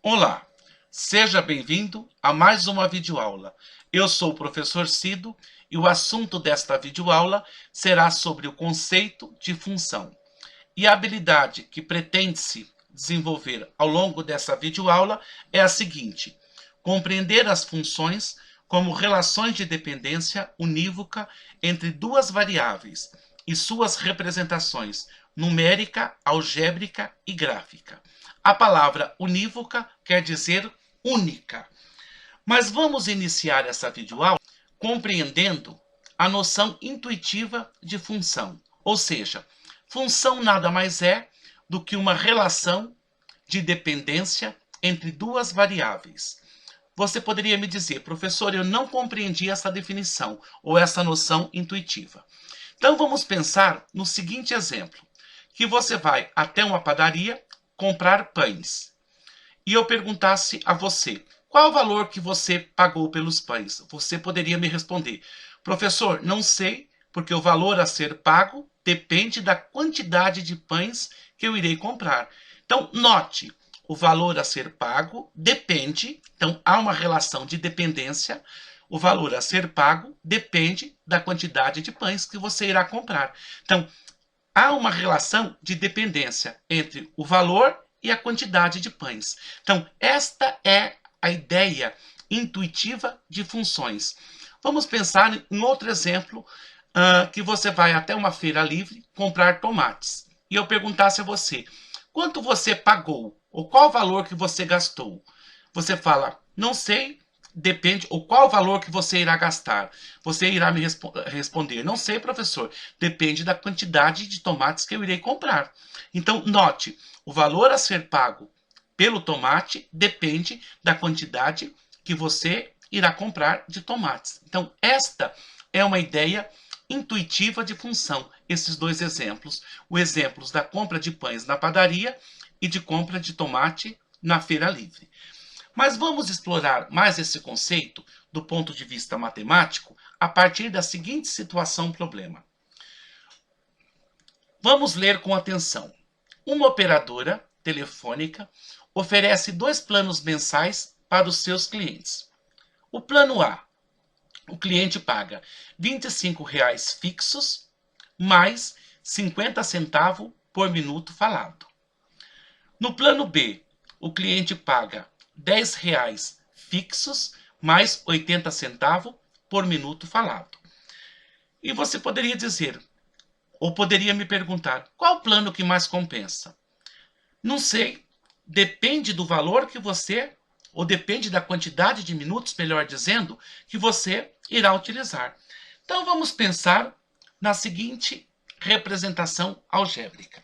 Olá, seja bem-vindo a mais uma videoaula. Eu sou o professor Cido e o assunto desta videoaula será sobre o conceito de função. E a habilidade que pretende-se desenvolver ao longo dessa videoaula é a seguinte: compreender as funções como relações de dependência unívoca entre duas variáveis e suas representações numérica, algébrica e gráfica. A palavra unívoca quer dizer única. Mas vamos iniciar essa videoaula compreendendo a noção intuitiva de função. Ou seja, função nada mais é do que uma relação de dependência entre duas variáveis. Você poderia me dizer, professor, eu não compreendi essa definição ou essa noção intuitiva. Então vamos pensar no seguinte exemplo, que você vai até uma padaria comprar pães e eu perguntasse a você, qual o valor que você pagou pelos pães? Você poderia me responder, professor, não sei, porque o valor a ser pago depende da quantidade de pães que eu irei comprar. Então, note, o valor a ser pago depende, então há uma relação de dependência, o valor a ser pago depende da quantidade de pães que você irá comprar. Então, há uma relação de dependência entre o valor e a quantidade de pães. Então, esta é a ideia intuitiva de funções. Vamos pensar em outro exemplo, que você vai até uma feira livre comprar tomates. E eu perguntasse a você, quanto você pagou? Ou qual o valor que você gastou? Você fala, não sei, depende, ou qual o valor que você irá gastar? Você irá me responder, não sei, professor, depende da quantidade de tomates que eu irei comprar. Então, note, o valor a ser pago pelo tomate depende da quantidade que você irá comprar de tomates. Então, esta é uma ideia intuitiva de função, esses dois exemplos. Os exemplos da compra de pães na padaria e de compra de tomate na feira livre. Mas vamos explorar mais esse conceito do ponto de vista matemático a partir da seguinte situação-problema. Vamos ler com atenção. Uma operadora telefônica oferece dois planos mensais para os seus clientes. O plano A, o cliente paga R$ 25 fixos mais 50 centavos por minuto falado. No plano B, o cliente paga R$ 10 fixos mais 80 centavos por minuto falado. E você poderia dizer, ou poderia me perguntar, qual plano que mais compensa? Não sei, depende do valor que você, ou depende da quantidade de minutos, melhor dizendo, que você irá utilizar. Então vamos pensar na seguinte representação algébrica.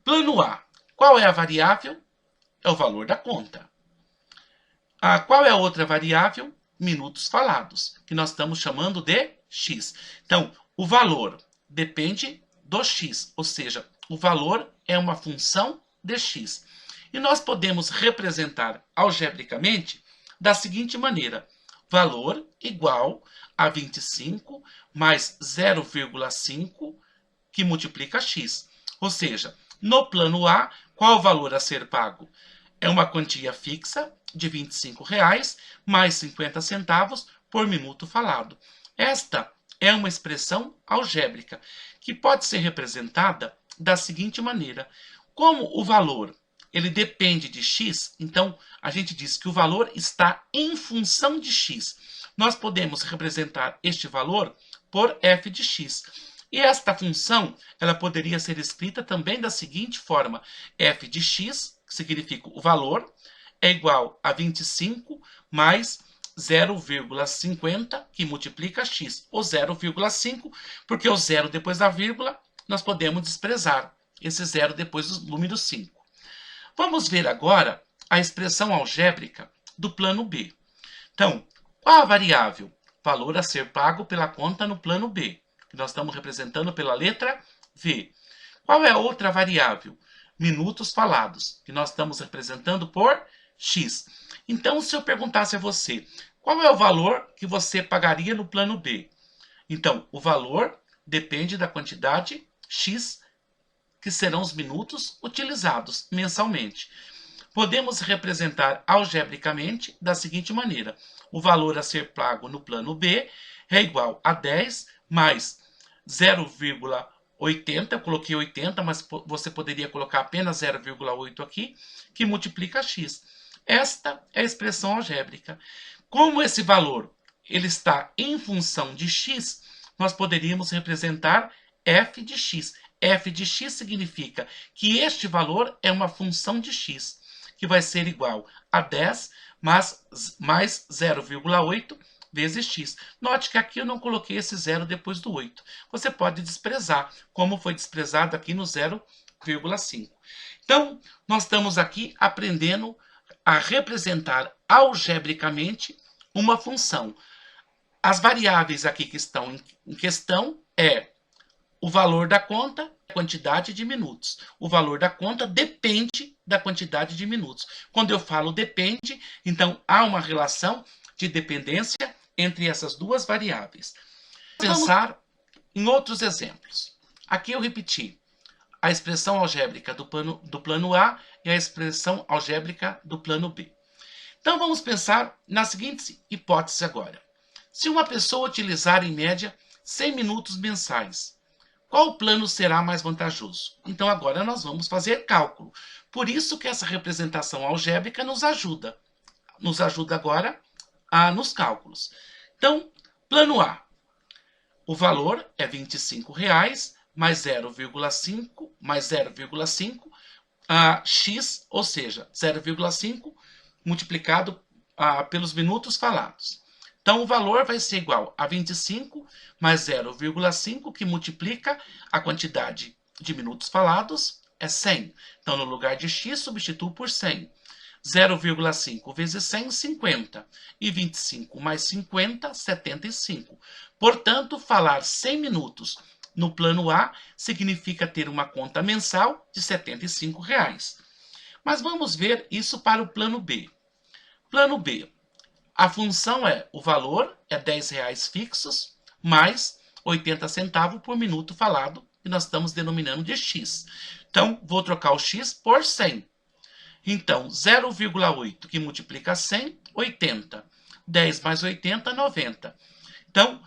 Plano A, qual é a variável? É o valor da conta. Qual é a outra variável? Minutos falados, que nós estamos chamando de x. Então, o valor depende do x, ou seja, o valor é uma função de x. E nós podemos representar algebricamente da seguinte maneira: valor igual a 25 mais 0,5 que multiplica x. Ou seja, no plano A, qual o valor a ser pago? É uma quantia fixa de R$ 25 mais 50 centavos por minuto falado. Esta é uma expressão algébrica que pode ser representada da seguinte maneira: como o valor ele depende de x, então a gente diz que o valor está em função de x. Nós podemos representar este valor por f de x. E esta função ela poderia ser escrita também da seguinte forma: f de x, que significa o valor, é igual a 25 mais 0,50, que multiplica x, ou 0,5, porque o zero depois da vírgula, nós podemos desprezar esse zero depois do número 5. Vamos ver agora a expressão algébrica do plano B. Então, qual a variável? Valor a ser pago pela conta no plano B, que nós estamos representando pela letra V. Qual é a outra variável? Minutos falados, que nós estamos representando por x. Então, se eu perguntasse a você, qual é o valor que você pagaria no plano B? Então, o valor depende da quantidade x, que serão os minutos utilizados mensalmente. podemos representar algebricamente da seguinte maneira. O valor a ser pago no plano B é igual a 10 mais 0,80, eu coloquei 80, mas você poderia colocar apenas 0,8 aqui, que multiplica x. Esta é a expressão algébrica. Como esse valor ele está em função de x, nós poderíamos representar f de x. F de x significa que este valor é uma função de x, que vai ser igual a 10 mais 0,8 vezes x. Note que aqui eu não coloquei esse zero depois do 8. Você pode desprezar, como foi desprezado aqui no 0,5. Então, nós estamos aqui aprendendo a representar algebricamente uma função. As variáveis aqui que estão em questão é o valor da conta, a quantidade de minutos. O valor da conta depende da quantidade de minutos. Quando eu falo depende, então há uma relação de dependência entre essas duas variáveis. Vamos pensar em outros exemplos. Aqui eu repeti a expressão algébrica do plano A e a expressão algébrica do plano B. Então vamos pensar na seguinte hipótese agora. Se uma pessoa utilizar em média 100 minutos mensais, qual plano será mais vantajoso? Então agora nós vamos fazer cálculo. Por isso que essa representação algébrica nos ajuda. Nos ajuda agora nos cálculos. Então, plano A. O valor é R$ 25,00 mais 0,5 mais 0,5 x, ou seja, 0,5 multiplicado pelos minutos falados. Então, o valor vai ser igual a 25 mais 0,5, que multiplica a quantidade de minutos falados, é 100. Então, no lugar de x, substituo por 100. 0,5 vezes 100, 50. E 25 mais 50, 75. Portanto, falar 100 minutos no plano A significa ter uma conta mensal de R$ 75,00. Mas vamos ver isso para o plano B. Plano B. A função o valor é R$ 10,00 fixos, mais 80 centavos por minuto falado, que nós estamos denominando de x. Então, vou trocar o x por 100. Então, 0,8 que multiplica 100, 80. 10 mais 80, 90. Então,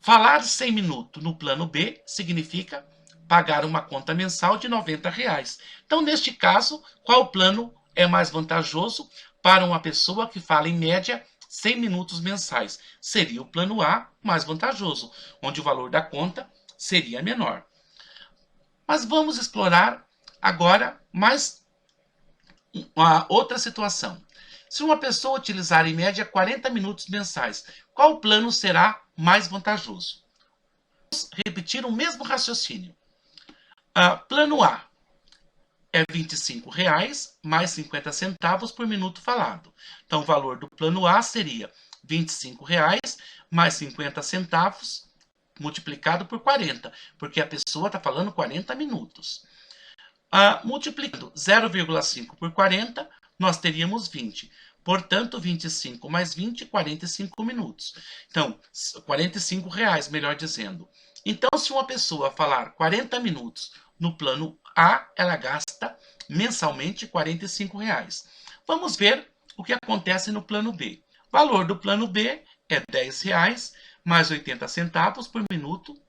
falar 100 minutos no plano B significa pagar uma conta mensal de R$ 90,00. Então, neste caso, qual plano é mais vantajoso para uma pessoa que fala em média 100 minutos mensais? Seria o plano A mais vantajoso, onde o valor da conta seria menor. Mas vamos explorar agora mais uma outra situação. Se uma pessoa utilizar em média 40 minutos mensais, qual plano será mais vantajoso? Vamos repetir o mesmo raciocínio. Plano A é R$ 25,00 mais 50 centavos por minuto falado. Então, o valor do plano A seria R$ 25,00 mais 50 centavos multiplicado por 40, porque a pessoa está falando 40 minutos. Multiplicando 0,5 por 40, nós teríamos 20. Portanto, 25 mais 20, 45 minutos. Então, R$ 45,00, melhor dizendo. Então, se uma pessoa falar 40 minutos no plano A, ela gasta mensalmente R$ 45,00. Vamos ver o que acontece no plano B. O valor do plano B é R$ 10,00 mais 80 centavos por minuto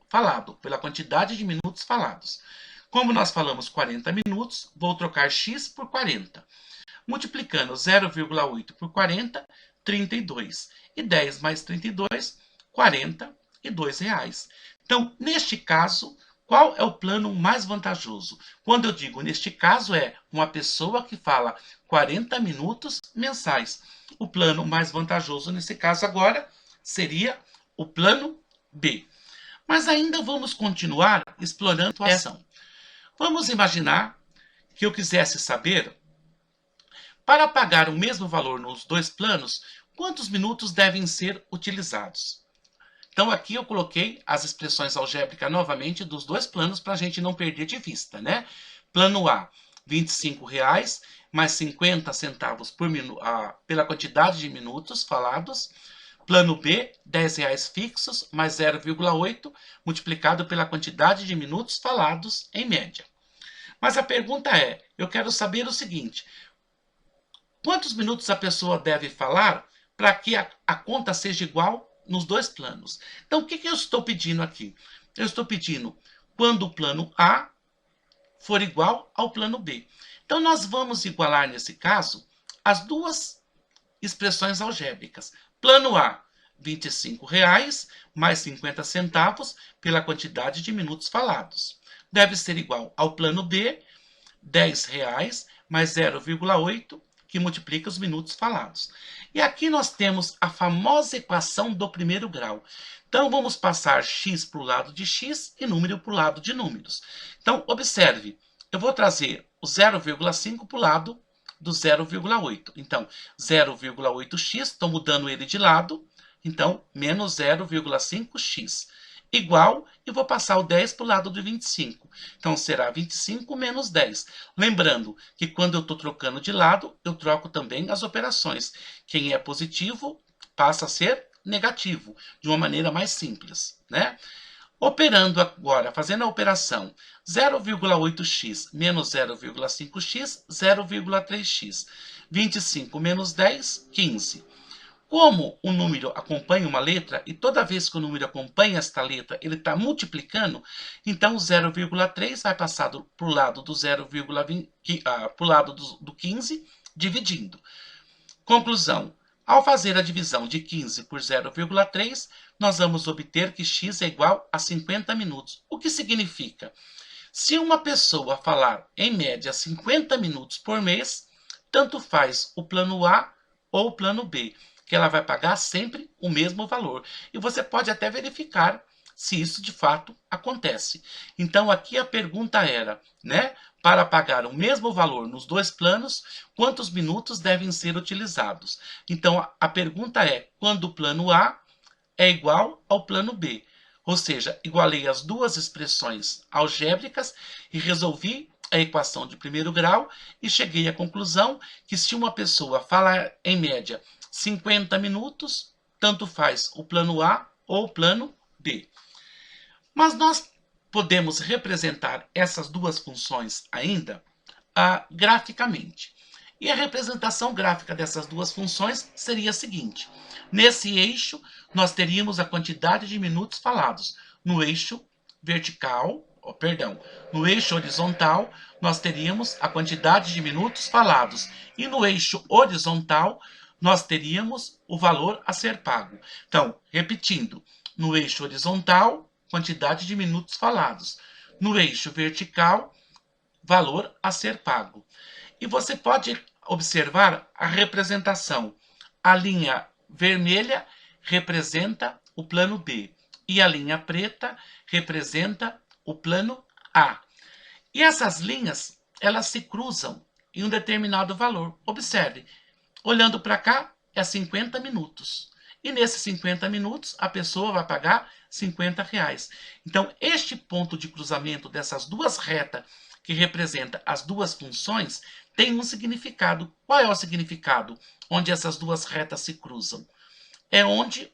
falado, pela quantidade de minutos falados. Como nós falamos 40 minutos, vou trocar x por 40. Multiplicando 0,8 por 40, 32. E 10 mais 32, R$ 42,00. Então, neste caso, qual é o plano mais vantajoso? Quando eu digo neste caso, é uma pessoa que fala 40 minutos mensais. O plano mais vantajoso nesse caso agora seria o plano B. Mas ainda vamos continuar explorando a situação. Vamos imaginar que eu quisesse saber, para pagar o mesmo valor nos dois planos, quantos minutos devem ser utilizados. Então aqui eu coloquei as expressões algébricas novamente dos dois planos para a gente não perder de vista, né? Plano A, R$ 25,00 mais 50 centavos pela quantidade de minutos falados. Plano B, R$ 10,00 fixos mais 0,8 multiplicado pela quantidade de minutos falados em média. Mas a pergunta é, eu quero saber o seguinte, Quantos minutos a pessoa deve falar para que a conta seja igual nos dois planos? Então, o que eu estou pedindo aqui? Eu estou pedindo quando o plano A for igual ao plano B. Então, nós vamos igualar, nesse caso, as duas expressões algébricas. Plano A, R$ 25,00 mais 50 centavos pela quantidade de minutos falados. Deve ser igual ao plano B, R$ 10,00 mais 0,8, que multiplica os minutos falados. E aqui nós temos a famosa equação do primeiro grau. Então, vamos passar x para o lado de x e número para o lado de números. Então, observe, eu vou trazer o 0,5 para o lado do 0,8. Então, 0,8x, estou mudando ele de lado, então, menos 0,5x, igual, e vou passar o 10 para o lado do 25. Então, será 25 menos 10. Lembrando que quando eu estou trocando de lado, eu troco também as operações. Quem é positivo passa a ser negativo, de uma maneira mais simples, né? Operando agora, fazendo a operação 0,8x menos 0,5x, 0,3x. 25 menos 10, 15. Como o número acompanha uma letra, e toda vez que o número acompanha esta letra, ele está multiplicando, então o 0,3 vai passar para o lado do 0,20, para o lado do 15, dividindo. Conclusão. Ao fazer a divisão de 15 por 0,3, nós vamos obter que x é igual a 50 minutos. O que significa? Se uma pessoa falar, em média, 50 minutos por mês, tanto faz o plano A ou o plano B, que ela vai pagar sempre o mesmo valor. E você pode até verificar se isso de fato acontece. Então, aqui a pergunta era, né? Para pagar o mesmo valor nos dois planos, quantos minutos devem ser utilizados? Então, a pergunta é, quando o plano A é igual ao plano B? Ou seja, igualei as duas expressões algébricas e resolvi a equação de primeiro grau e cheguei à conclusão que se uma pessoa falar, em média, 50 minutos, tanto faz o plano A ou o plano B. Mas nós podemos representar essas duas funções ainda graficamente. E a representação gráfica dessas duas funções seria a seguinte. Nesse eixo, nós teríamos a quantidade de minutos falados. No eixo vertical, no eixo horizontal, nós teríamos a quantidade de minutos falados. E no eixo horizontal, nós teríamos o valor a ser pago. Então, repetindo, no eixo horizontal, quantidade de minutos falados. No eixo vertical, valor a ser pago. E você pode observar a representação. A linha vermelha representa o plano B e a linha preta representa o plano A. E essas linhas, elas se cruzam em um determinado valor. Observe, olhando para cá, é 50 minutos. E nesses 50 minutos, a pessoa vai pagar R$50. Então, este ponto de cruzamento dessas duas retas, que representa as duas funções, tem um significado. Qual é o significado onde essas duas retas se cruzam? É onde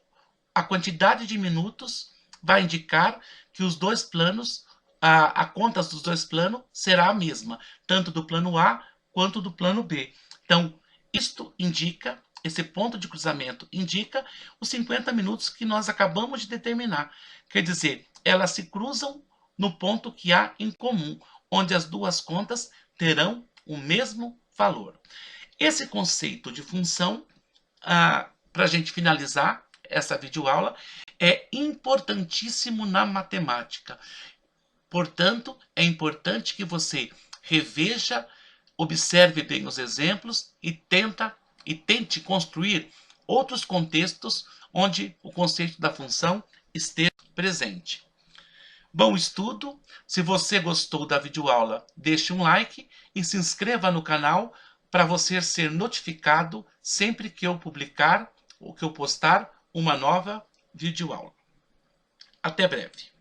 a quantidade de minutos vai indicar que os dois planos, a conta dos dois planos será a mesma, tanto do plano A quanto do plano B. Então, isto indica, esse ponto de cruzamento indica os 50 minutos que nós acabamos de determinar. Quer dizer, elas se cruzam no ponto que há em comum, onde as duas contas terão o mesmo valor. Esse conceito de função, para a gente finalizar essa videoaula, é importantíssimo na matemática. Portanto, é importante que você reveja, observe bem os exemplos e tente construir outros contextos onde o conceito da função esteja presente. Bom estudo! Se você gostou da videoaula, deixe um like e se inscreva no canal para você ser notificado sempre que eu publicar ou que eu postar uma nova videoaula. Até breve!